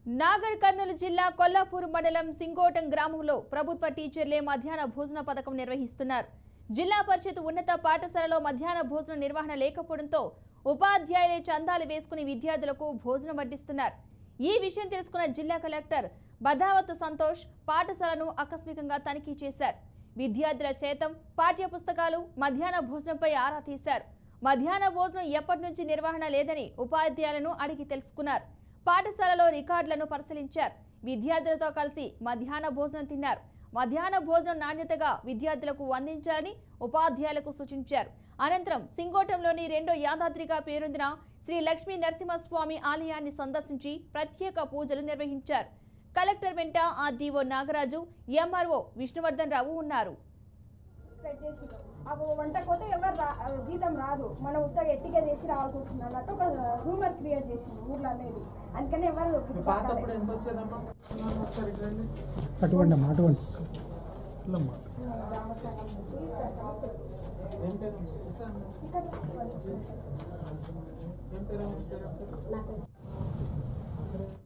నాగర్ కర్నూలు జిల్లా కొల్లాపూర్ మండలం సింగోటం గ్రామంలో ప్రభుత్వ టీచర్లే మధ్యాహ్న భోజన పథకం నిర్వహిస్తున్నారు. జిల్లా పరిషత్ ఉన్నత పాఠశాలలో మధ్యాహ్న భోజన నిర్వహణ లేకపోవడంతో ఉపాధ్యాయులే చందాలు వేసుకుని విద్యార్థులకు భోజనం వడ్డిస్తున్నారు. ఈ విషయం తెలుసుకున్న జిల్లా కలెక్టర్ బదావత్ సంతోష్ పాఠశాలను ఆకస్మికంగా తనిఖీ చేశారు. విద్యార్థుల శాతం, పాఠ్య పుస్తకాలు, మధ్యాహ్న భోజనంపై ఆరా తీశారు. మధ్యాహ్న భోజనం ఎప్పటి నుంచి నిర్వహణ లేదని ఉపాధ్యాయులను అడిగి తెలుసుకున్నారు. పాఠశాలలో రికార్డులను పరిశీలించారు. విద్యార్థులతో కలిసి మధ్యాహ్న భోజనం తిన్నారు. మధ్యాహ్న భోజనం నాణ్యతగా విద్యార్థులకు అందించాలని ఉపాధ్యాయులకు సూచించారు. అనంతరం సింగోటంలోని రెండో యాదాద్రిగా పేరొందిన శ్రీ లక్ష్మీ నరసింహస్వామి ఆలయాన్ని సందర్శించి ప్రత్యేక పూజలు నిర్వహించారు. కలెక్టర్ వెంట ఆర్డీఓ నాగరాజు, ఎంఆర్ఓ విష్ణువర్ధన్ రావు ఉన్నారు. వంటకపోతే ఎవరు జీతం రాదు, మనం ఉత్తగా ఎట్టిగా చేసి రావాల్సి వస్తుంది అన్నట్టు ఒక రూమర్ క్రియేట్ చేసింది ఊర్లో అనేది. అందుకని ఎవరు అటువంటి